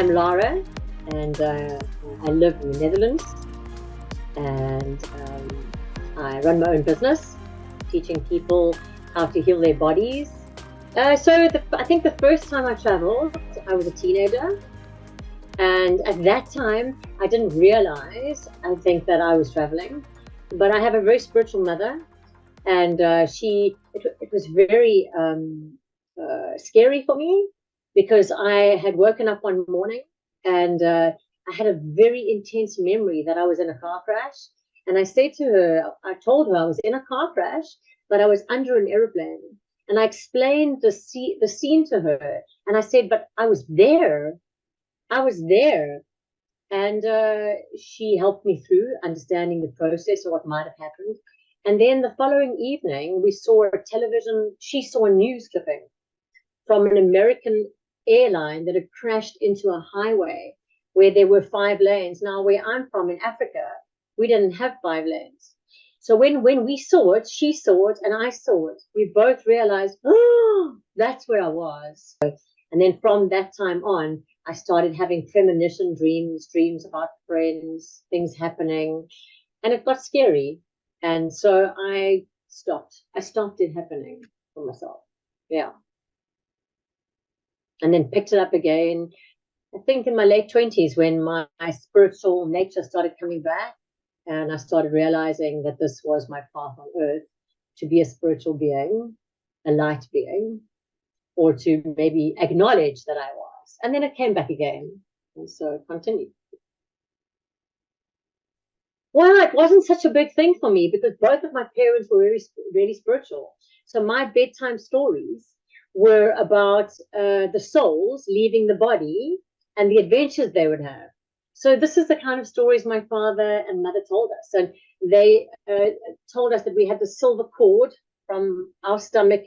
I'm Lara, and I live in the Netherlands, and I run my own business, teaching people how to heal their bodies. I think the first time I traveled, I was a teenager, and at that time, I didn't realize, I think, that I was traveling. But I have a very spiritual mother, and it was very scary for me, because I had woken up one morning and I had a very intense memory that I was in a car crash. And I told her I was in a car crash, but I was under an airplane. And I explained the scene to her. And I said, but I was there. I was there. And she helped me through understanding the process of what might have happened. And then the following evening, she saw a news clipping from an American airline that had crashed into a highway where there were 5 lanes. Now, where I'm from in Africa, we didn't have 5 lanes. So when we saw it, she saw it and I saw it, we both realized, oh, that's where I was. And then from that time on, I started having premonition dreams about friends, things happening, and it got scary. And so I stopped it happening for myself. Yeah. And then picked it up again, I think in my late 20s, when my spiritual nature started coming back, and I started realizing that this was my path on earth, to be a spiritual being, a light being, or to maybe acknowledge that I was. And then it came back again, and so it continued. Well, it wasn't such a big thing for me because both of my parents were really spiritual. So my bedtime stories were about the souls leaving the body and the adventures they would have. So this is the kind of stories my father and mother told us. And they told us that we had the silver cord from our stomach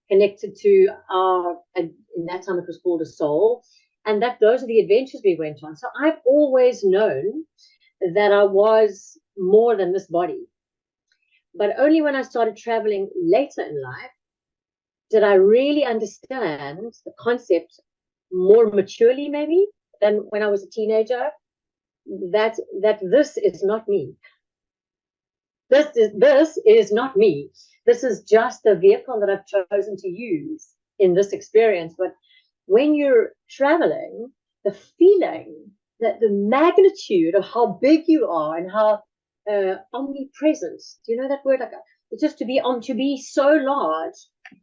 connected to and in that time it was called a soul, and that those are the adventures we went on. So I've always known that I was more than this body. But only when I started traveling later in life did I really understand the concept more maturely, maybe, than when I was a teenager, that this is not me. This is not me. This is just the vehicle that I've chosen to use in this experience. But when you're traveling, the feeling, that the magnitude of how big you are and how omnipresent, do you know that word? Like, just to be so large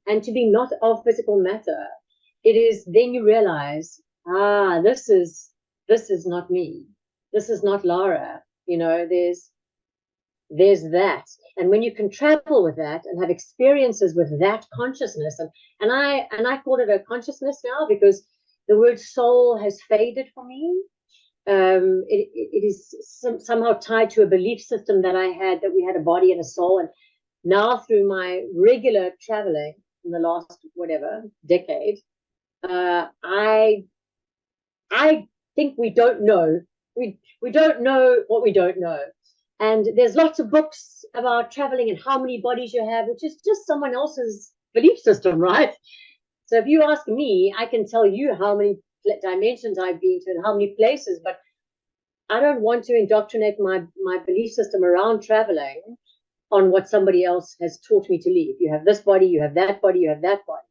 and to be not of physical matter, it is, then you realize, this is not me. This is not Lara. You know, there's that. And when you can travel with that and have experiences with that consciousness, and I call it a consciousness now, because the word soul has faded for me. It is somehow tied to a belief system that I had, that we had a body and a soul. And now through my regular traveling in the last decade, I think we don't know. We don't know what we don't know. And there's lots of books about traveling and how many bodies you have, which is just someone else's belief system, right? So if you ask me, I can tell you how many dimensions I've been to and how many places, but I don't want to indoctrinate my belief system around traveling on what somebody else has taught me to leave. You have this body, you have that body, you have that body.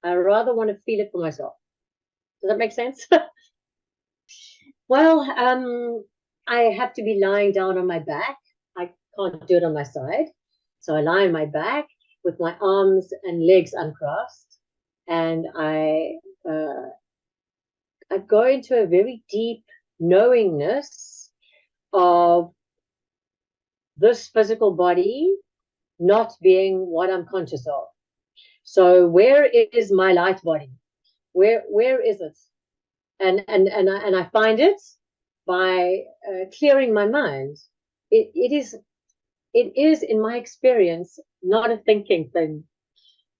I rather want to feel it for myself. Does that make sense? Well, I have to be lying down on my back. I can't do it on my side. So I lie on my back with my arms and legs uncrossed, and I go into a very deep knowingness of this physical body not being what I'm conscious of. So where is my light body? Where is it? And I find it by clearing my mind. It is, in my experience, not a thinking thing.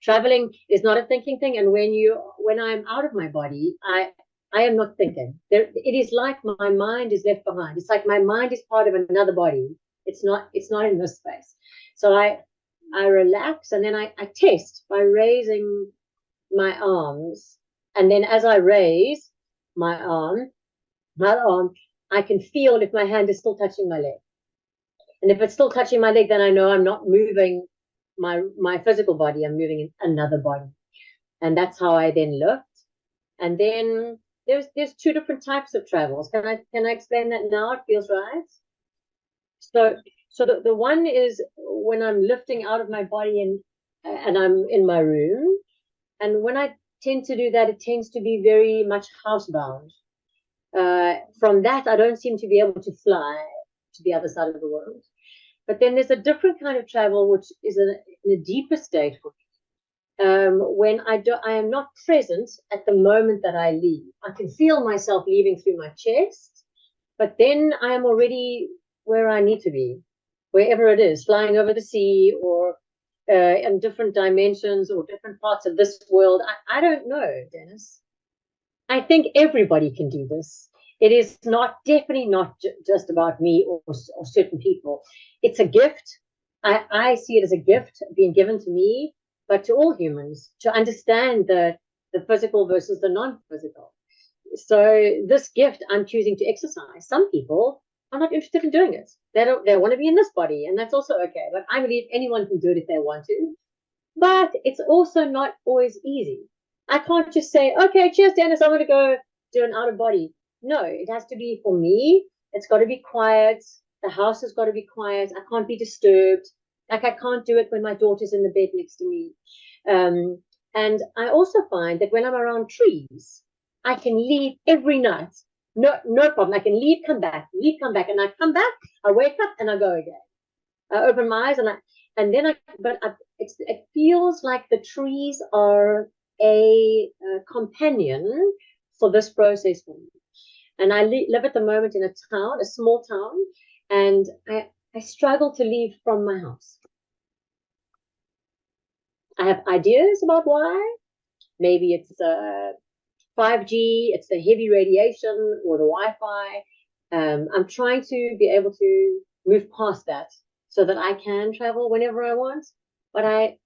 Traveling is not a thinking thing. And when I'm out of my body, I am not thinking. It is like my mind is left behind. It's like my mind is part of another body. It's not in this space. So I relax, and then I test by raising my arms. And then as I raise my arm, my arm, I can feel if my hand is still touching my leg. And if it's still touching my leg, then I know I'm not moving my physical body, I'm moving another body. And that's how I then lift. And then there's two different types of travels. Can I explain that now? It feels right. So the one is when I'm lifting out of my body and I'm in my room. And when I tend to do that, it tends to be very much housebound. From that, I don't seem to be able to fly to the other side of the world. But then there's a different kind of travel, which is in a deeper state for me. When I am not present at the moment that I leave. I can feel myself leaving through my chest, but then I am already where I need to be, wherever it is, flying over the sea or in different dimensions or different parts of this world. I don't know, Dennis. I think everybody can do this. It is definitely not just about me or certain people. It's a gift. I see it as a gift being given to me, but to all humans, to understand the physical versus the non-physical. So this gift I'm choosing to exercise. Some people are not interested in doing it. They want to be in this body, and that's also okay. But I believe anyone can do it if they want to. But it's also not always easy. I can't just say, okay, cheers, Dennis, I'm going to go do an out of body. No, it has to be for me. It's got to be quiet. The house has got to be quiet. I can't be disturbed. Like I can't do it when my daughter's in the bed next to me. And I also find that when I'm around trees, I can leave every night. No problem. I can leave, come back, and I come back. I wake up and I go again. I open my eyes it feels like the trees are a companion for this process for me. And I live at the moment in a small town, and I struggle to leave from my house. I have ideas about why. Maybe it's 5G, it's the heavy radiation or the Wi-Fi. I'm trying to be able to move past that so that I can travel whenever I want. But I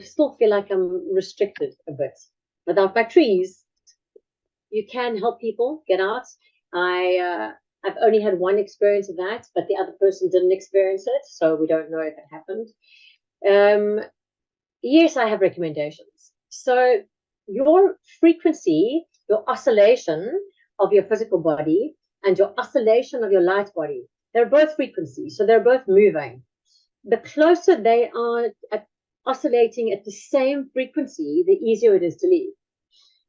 still feel like I'm restricted a bit. Without my trees, you can help people get out. I've only had one experience of that, but the other person didn't experience it, so we don't know if it happened. Yes, I have recommendations. So your frequency, your oscillation of your physical body and your oscillation of your light body, they're both frequencies, so they're both moving. The closer they are at oscillating at the same frequency, the easier it is to leave.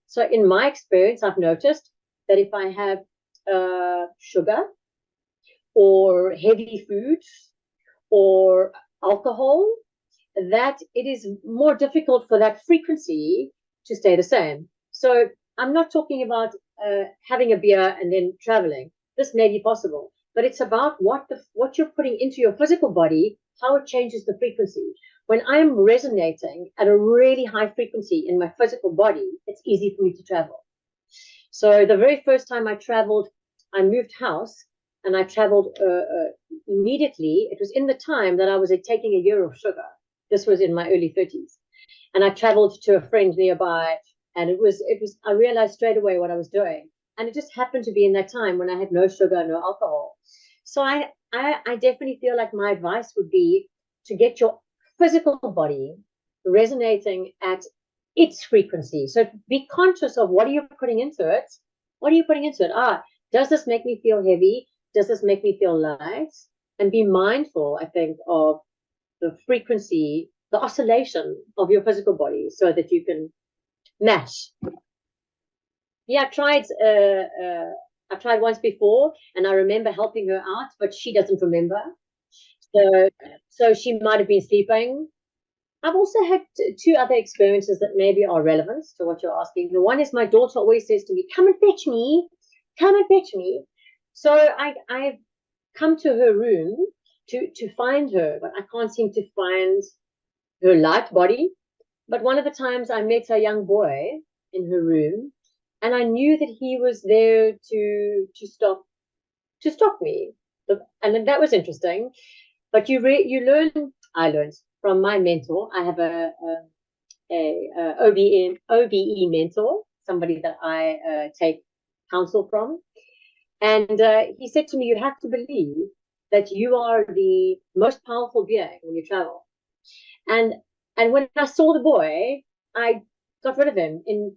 So in my experience, I've noticed that if I have sugar or heavy foods or alcohol, that it is more difficult for that frequency to stay the same. So I'm not talking about having a beer and then traveling. This may be possible, but it's about what you're putting into your physical body, how it changes the frequency. When I'm resonating at a really high frequency in my physical body, it's easy for me to travel. So the very first time I traveled, I moved house and I traveled immediately. It was in the time that I was taking a year of sugar. This was in my early 30s. And I traveled to a friend nearby, and I realized straight away what I was doing. And it just happened to be in that time when I had no sugar, no alcohol. So I definitely feel like my advice would be to get your physical body resonating at its frequency. So be conscious of what are you putting into it? What are you putting into it? Does this make me feel heavy? Does this make me feel light? And be mindful, I think, of the frequency, the oscillation of your physical body so that you can match. Yeah, I tried once before and I remember helping her out, but she doesn't remember. So she might have been sleeping. I've also had two other experiences that maybe are relevant to what you're asking. The one is my daughter always says to me, come and fetch me. Come and fetch me. So I've come to her room to find her, but I can't seem to find her light body. But one of the times I met a young boy in her room, and I knew that he was there to stop me, and that was interesting. But I learned from my mentor. I have a OBE mentor, somebody that I take counsel from. And he said to me, you have to believe that you are the most powerful being when you travel. And when I saw the boy, I got rid of him in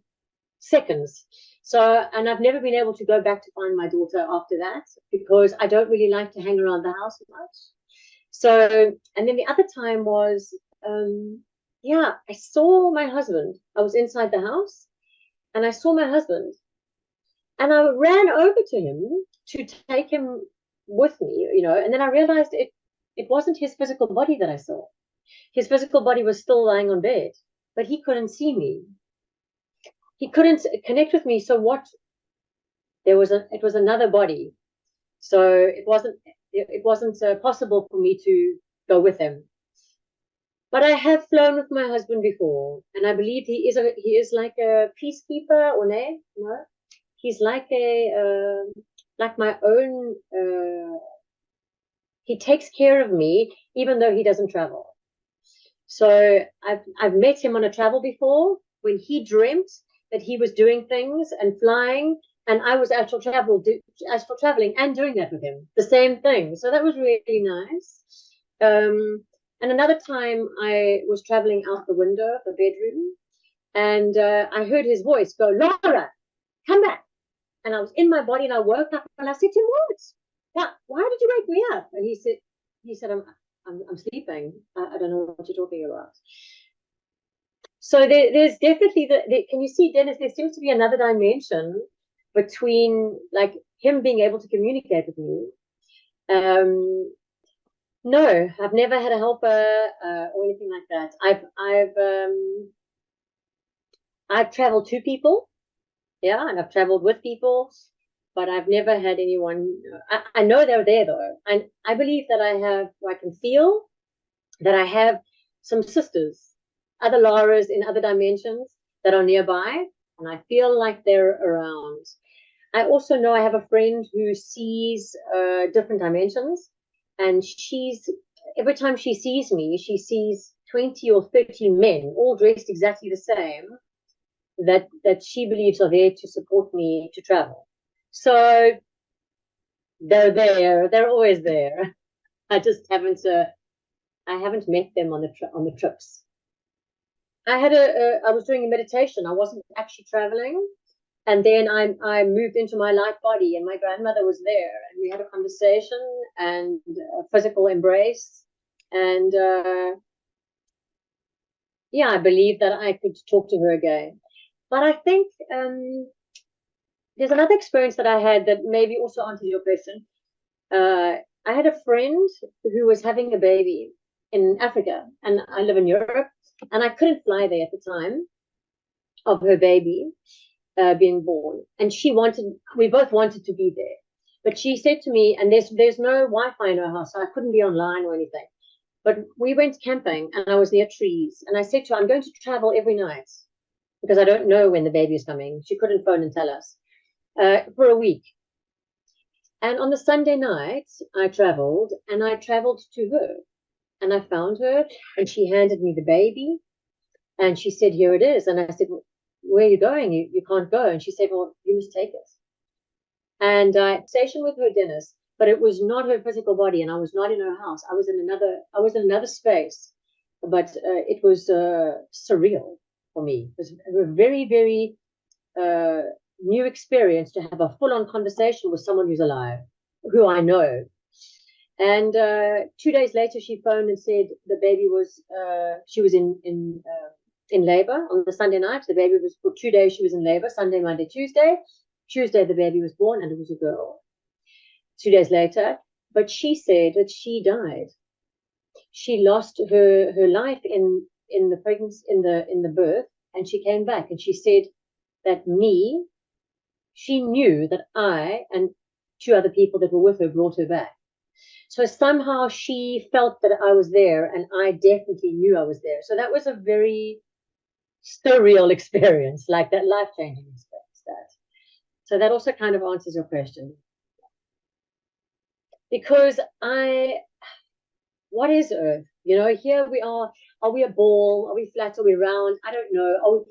seconds. So, and I've never been able to go back to find my daughter after that, because I don't really like to hang around the house much. So, and then the other time was, yeah, I saw my husband. I was inside the house and I saw my husband, and I ran over to him to take him with me, and then I realized it wasn't his physical body that I saw. His physical body was still lying on bed, but he couldn't see me. He couldn't connect with me. So what? It was another body. So it wasn't possible for me to go with him. But I have flown with my husband before, and I believe he is like a peacekeeper, or no, he's like like my own. He takes care of me, even though he doesn't travel. So I've met him on a travel before, when he dreamt that he was doing things and flying, and I was astral traveling and doing that with him, the same thing. So that was really nice. And another time I was traveling out the window of the bedroom, and I heard his voice go, Lara, come back. And I was in my body, and I woke up, and I said to him, what? Why did you wake me up? And he said, I'm sleeping. I don't know what you're talking about. So there's definitely can you see, Dennis, there seems to be another dimension between like him being able to communicate with me. No, I've never had a helper or anything like that. I've traveled to people, yeah, and I've traveled with people, but I've never had anyone. I know they're there though, and I believe that I can feel that I have some sisters, other Laras in other dimensions that are nearby, and I feel like they're around. I also know I have a friend who sees different dimensions, and every time she sees me, she sees 20 or 30 men, all dressed exactly the same, that she believes are there to support me to travel. So they're there. They're always there. I just haven't. I haven't met them on the trips. I was doing a meditation. I wasn't actually traveling, and then I moved into my light body, and my grandmother was there, and we had a conversation and a physical embrace, and yeah, I believe that I could talk to her again. But I think there's another experience that I had that maybe also answers your question. I had a friend who was having a baby in Africa, and I live in Europe, and I couldn't fly there at the time of her baby being born. And we both wanted to be there. But she said to me, and there's no Wi-Fi in her house, so I couldn't be online or anything. But we went camping, and I was near trees, and I said to her, I'm going to travel every night because I don't know when the baby is coming. She couldn't phone and tell us for a week. And on the Sunday night, I traveled to her, and I found her, and she handed me the baby, and she said, here it is. And I said, well, where are you going? You can't go. And she said, well, you must take it. And I stationed with her, Dennis, but it was not her physical body, and I was not in her house. I was in another space, but it was surreal for me. It was a very, very new experience to have a full-on conversation with someone who's alive, who I know. And 2 days later, she phoned and said the baby was she was in labor on the Sunday night. The baby was, for 2 days she was in labor, Sunday, Monday, Tuesday. Tuesday the baby was born, and it was a girl. 2 days later, but she said that she died. She lost her life in the pregnancy, in the birth, and she came back, and she said that she knew that I and 2 other people that were with her brought her back. So somehow she felt that I was there, and I definitely knew I was there. So that was a very surreal experience, like that life-changing experience. So that also kind of answers your question. Because what is Earth? Here we are. Are we a ball? Are we flat? Are we round? I don't know.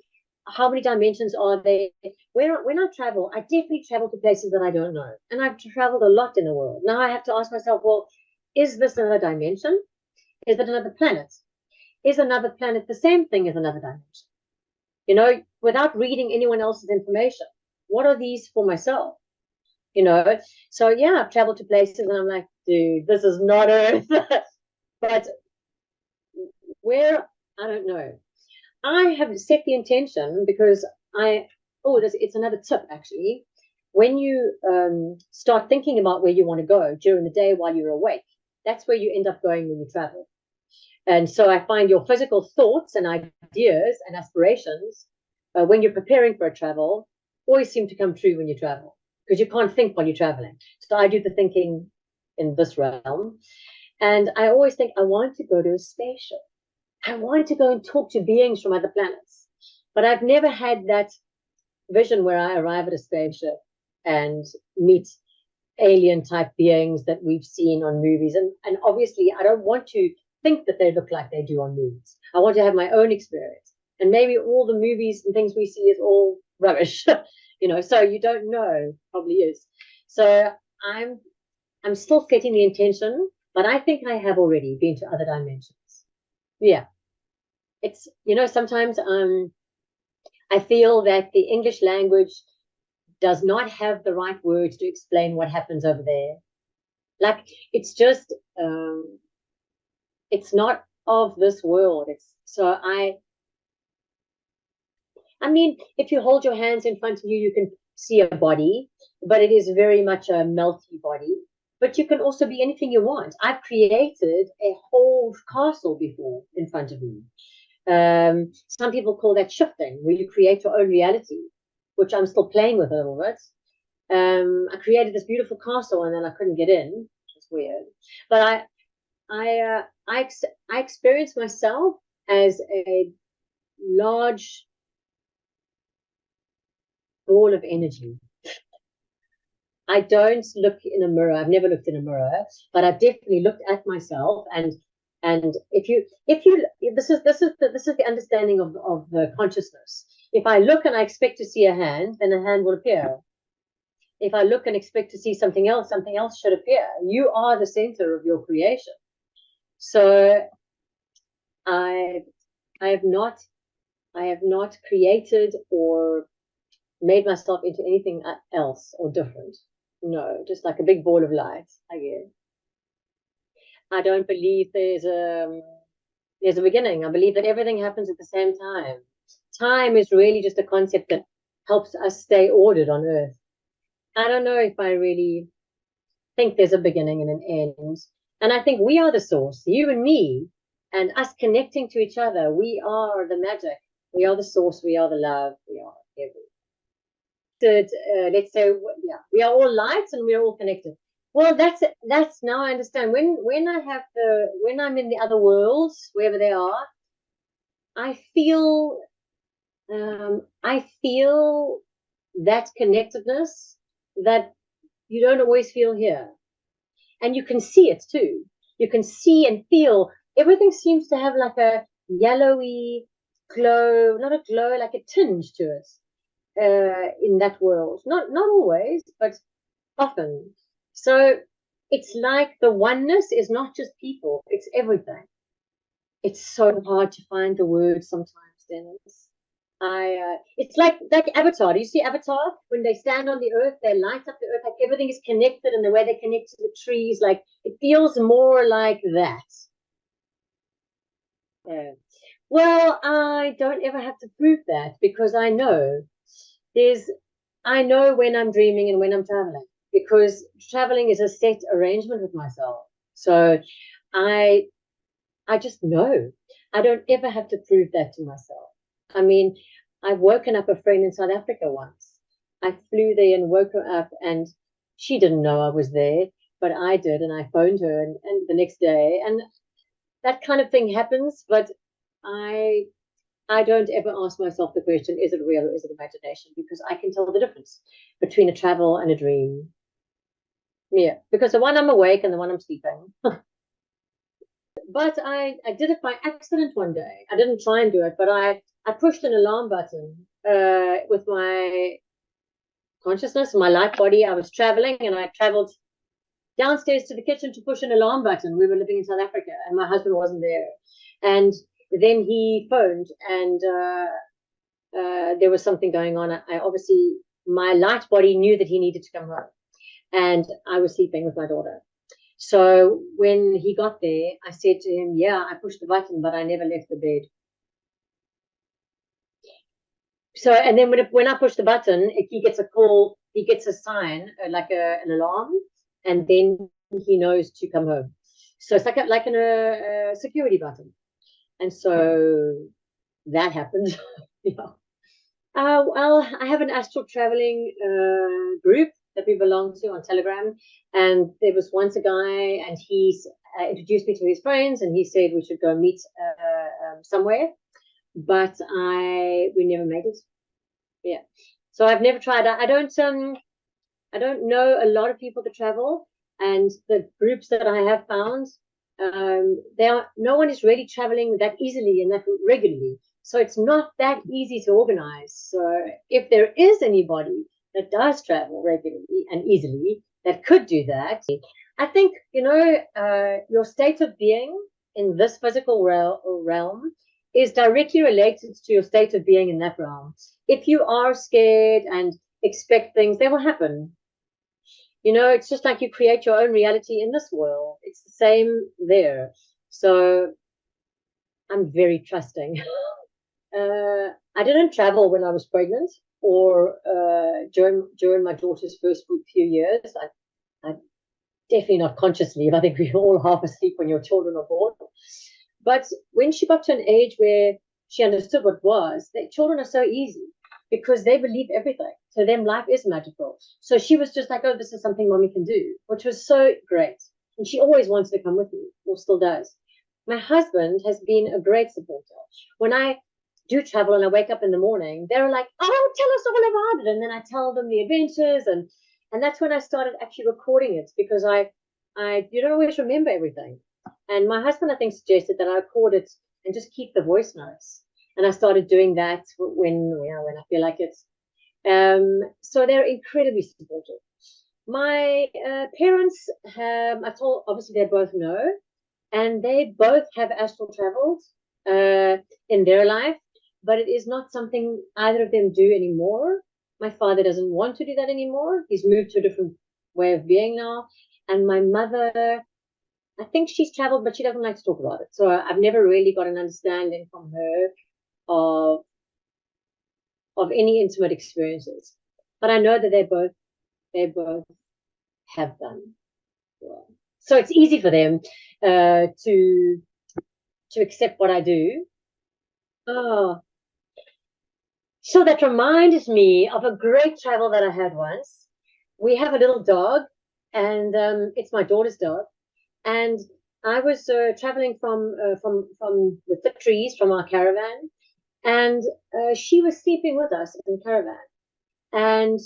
how many dimensions are there? When I travel, I definitely travel to places that I don't know. And I've traveled a lot in the world. Now I have to ask myself, well, is this another dimension? Is it another planet? Is another planet the same thing as another dimension? You know, without reading anyone else's information. What are these for myself? You know, so yeah, I've traveled to places and I'm like, dude, this is not Earth. But where, I don't know. I have set the intention because it's another tip actually. When you start thinking about where you want to go during the day while you're awake, that's where you end up going when you travel. And so I find your physical thoughts and ideas and aspirations when you're preparing for a travel always seem to come true when you travel because you can't think while you're traveling. So I do the thinking in this realm. And I always think I want to go to a spaceship. I want to go and talk to beings from other planets. But I've never had that vision where I arrive at a spaceship and meet alien type beings that we've seen on movies. And obviously, I don't want to think that they look like they do on movies. I want to have my own experience. And maybe all the movies and things we see is all rubbish, you know, so you don't know, probably is. So I'm still setting the intention, but I think I have already been to other dimensions. Yeah. It's, you know, sometimes I feel that the English language does not have the right words to explain what happens over there. Like, it's just, it's not of this world. I mean, if you hold your hands in front of you, you can see a body, but it is very much a melty body. But you can also be anything you want. I've created a whole castle before in front of me. Some people call that shifting, where you create your own reality, which I'm still playing with a little bit. I created this beautiful castle and then I couldn't get in, which is weird. But I experienced myself as a large ball of energy. I don't look in a mirror. I've never looked in a mirror, but I've definitely looked at myself. And if you this is the understanding of the consciousness. If I look and I expect to see a hand, then a hand will appear. If I look and expect to see something else should appear. You are the center of your creation. So I have not created or made myself into anything else or different. No, just like a big ball of light, I guess. I don't believe there's a beginning. I believe that everything happens at the same time. Time is really just a concept that helps us stay ordered on Earth. I don't know if I really think there's a beginning and an end. And I think we are the source, you and me, and us connecting to each other. We are the magic. We are the source. We are the love. We are everything. Let's say, yeah, we are all lights and we're all connected. Well, that's now I understand. When I'm in the other worlds, wherever they are, I feel that connectedness that you don't always feel here. And you can see it too. You can see and feel everything seems to have like a yellowy glow, not a glow, like a tinge to it. In that world, not always, but often. So it's like the oneness is not just people, it's everything. It's so hard to find the words sometimes, Dennis. It's like Avatar. Do you see Avatar? When they stand on the earth, they light up the earth, like everything is connected, and the way they connect to the trees, like it feels more like that. Well, I don't ever have to prove that because I know when I'm dreaming and when I'm traveling, because traveling is a set arrangement with myself. So I just know. I don't ever have to prove that to myself. I mean, I've woken up a friend in South Africa once. I flew there and woke her up, and she didn't know I was there, but I did, and I phoned her and the next day, and that kind of thing happens. But I don't ever ask myself the question, is it real or is it imagination? Because I can tell the difference between a travel and a dream. Yeah, because the one I'm awake and the one I'm sleeping. But I did it by accident one day. I didn't try and do it, but I pushed an alarm button with my consciousness, my light body. I was traveling, and I traveled downstairs to the kitchen to push an alarm button. We were living in South Africa, and my husband wasn't there. And then he phoned, and there was something going on. I obviously, my light body knew that he needed to come home, and I was sleeping with my daughter. So when he got there, I said to him, yeah, I pushed the button, but I never left the bed. So, and then when I push the button, he gets a call, he gets a sign, like an alarm, and then he knows to come home. So it's like a security button. And so that happened. Yeah. Well, I have an astral traveling group that we belong to on Telegram, and there was once a guy, and he introduced me to his friends, and he said we should go meet somewhere, but we never made it. Yeah, so I've never tried. I don't know a lot of people that travel, and the groups that I have found, no one is really traveling that easily and that regularly. So it's not that easy to organize. So if there is anybody that does travel regularly and easily that could do that, I think, your state of being in this physical realm is directly related to your state of being in that realm. If you are scared and expect things, they will happen. It's just like you create your own reality in this world. It's the same there. So I'm very trusting. I didn't travel when I was pregnant or during my daughter's first few years. I definitely not consciously. I think we're all half asleep when your children are born. But when she got to an age where she understood what was, the children are so easy because they believe everything. So them life is magical. So she was just like, oh, this is something mommy can do, which was so great. And she always wants to come with me, or still does. My husband has been a great supporter. When I do travel and I wake up in the morning, they're like, oh, tell us all about it. And then I tell them the adventures. And that's when I started actually recording it, because I you don't always remember everything. And my husband, I think, suggested that I record it and just keep the voice notes. And I started doing that when I feel like it. So they're incredibly supportive. My parents have, obviously they both know, and they both have astral traveled in their life, but it is not something either of them do anymore. My father doesn't want to do that anymore. He's moved to a different way of being now. And my mother, I think she's traveled, but she doesn't like to talk about it. So I've never really got an understanding from her of any intimate experiences. But I know that they both have done. So it's easy for them to accept what I do. Oh, so that reminds me of a great travel that I had once. We have a little dog, and it's my daughter's dog. And I was traveling from with the trees from our caravan, and she was sleeping with us in the caravan. And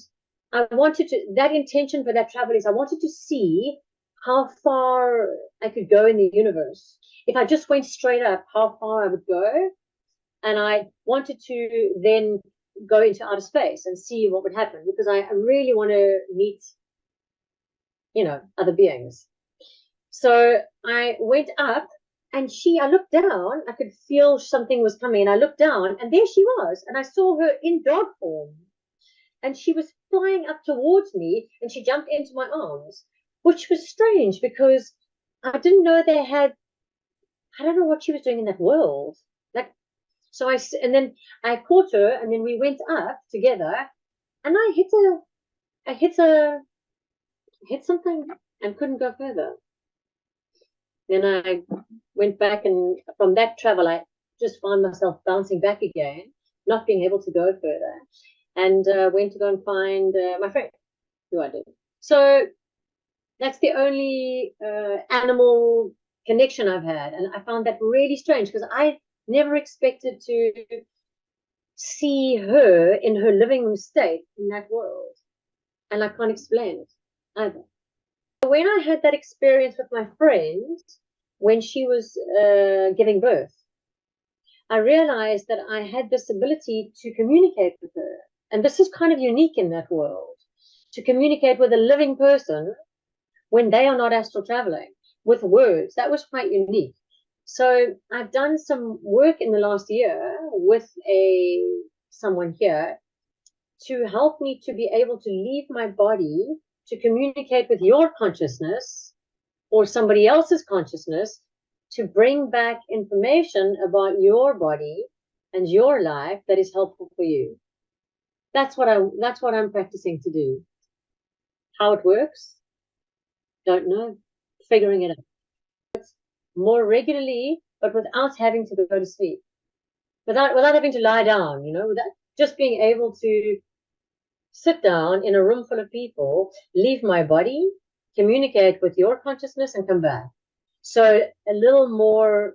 I wanted to, that intention for that travel is I wanted to see how far I could go in the universe. If I just went straight up, how far I would go. And I wanted to then go into outer space and see what would happen, because I really want to meet, other beings. So I went up, and I looked down, I could feel something was coming, and I looked down, and there she was, and I saw her in dog form. And she was flying up towards me, and she jumped into my arms, which was strange because I didn't know I don't know what she was doing in that world. So and then I caught her, and then we went up together, and I hit something and couldn't go further. Then I went back, and from that travel, I just found myself bouncing back again, not being able to go further, and went to go and find my friend, who I did. So that's the only animal connection I've had, and I found that really strange because I never expected to see her in her living state in that world, and I can't explain it either. When I had that experience with my friend when she was giving birth, I realized that I had this ability to communicate with her. And this is kind of unique in that world, to communicate with a living person when they are not astral traveling with words. That was quite unique. So I've done some work in the last year with someone here to help me to be able to leave my body to communicate with your consciousness or somebody else's consciousness, to bring back information about your body and your life that is helpful for you. That's what I'm practicing to do. How it works, don't know. Figuring it out more regularly, but without having to go to sleep, without having to lie down, without just being able to sit down in a room full of people, leave my body, communicate with your consciousness, and come back. So a little more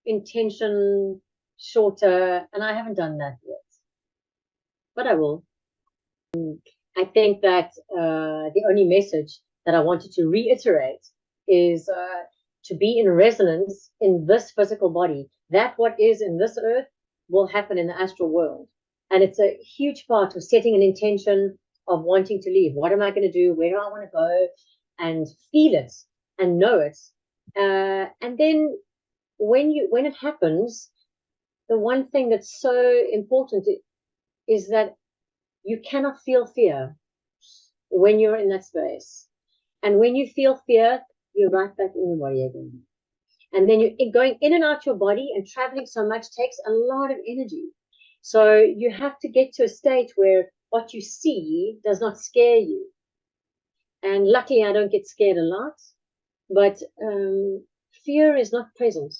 intention, shorter, and I haven't done that yet, but I will. I think that the only message that I wanted to reiterate is to be in resonance in this physical body. That what is in this earth will happen in the astral world. And it's a huge part of setting an intention of wanting to leave. What am I going to do? Where do I want to go? And feel it and know it. And then when it happens, the one thing that's so important is that you cannot feel fear when you're in that space. And when you feel fear, you're right back in your body again. And then you're going in and out your body, and traveling so much takes a lot of energy. So you have to get to a state where what you see does not scare you. And luckily, I don't get scared a lot. But fear is not present.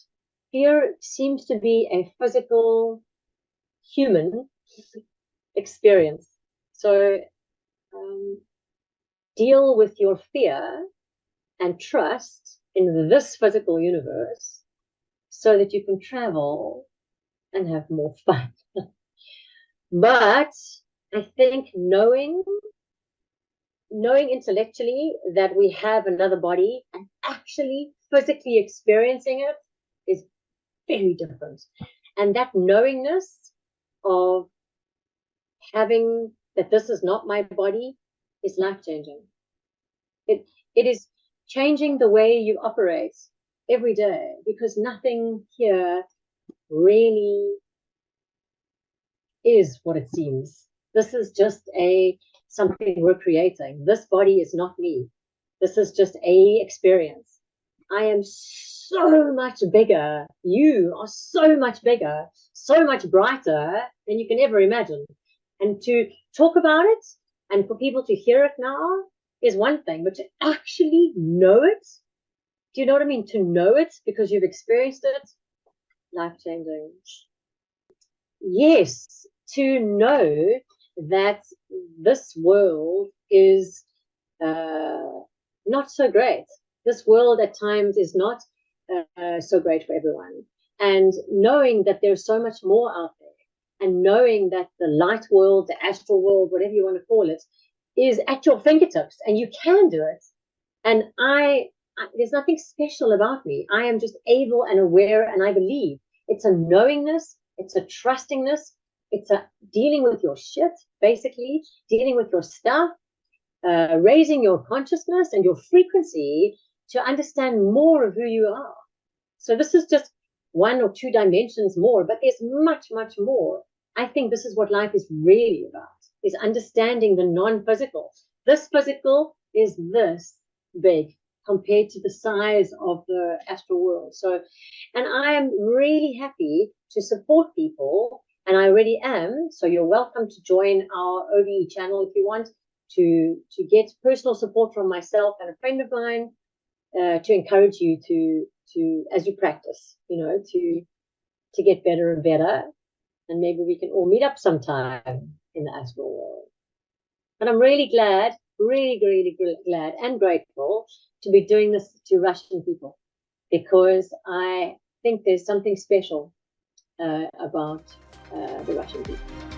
Fear seems to be a physical, human experience. So deal with your fear and trust in this physical universe so that you can travel and have more fun. But I think knowing intellectually that we have another body and actually physically experiencing it is very different. And that knowingness of having that this is not my body is life-changing. It is changing the way you operate every day, because nothing here really is what it seems. This is just something we're creating. This body is not me. This is just a experience. I am so much bigger. You are so much bigger, so much brighter than you can ever imagine. And to talk about it and for people to hear it now is one thing, but to actually know it, do you know what I mean? To know it because you've experienced it, life-changing. Yes, to know that this world is not so great. This world at times is not so great for everyone. And knowing that there's so much more out there, and knowing that the light world, the astral world, whatever you want to call it, is at your fingertips and you can do it. And there's nothing special about me. I am just able and aware, and I believe. It's a knowingness, it's a trustingness, it's a dealing with your shit, basically, dealing with your stuff, raising your consciousness and your frequency to understand more of who you are. So this is just one or two dimensions more, but there's much, much more. I think this is what life is really about, is understanding the non-physical. This physical is this big compared to the size of the astral world. So, and I am really happy to support people, and I already am. So you're welcome to join our OBE channel if you want to get personal support from myself and a friend of mine to encourage you to as you practice, to get better and better. And maybe we can all meet up sometime in the astral world. But I'm really glad, really glad and grateful to be doing this to Russian people, because I think there's something special about the Russian people.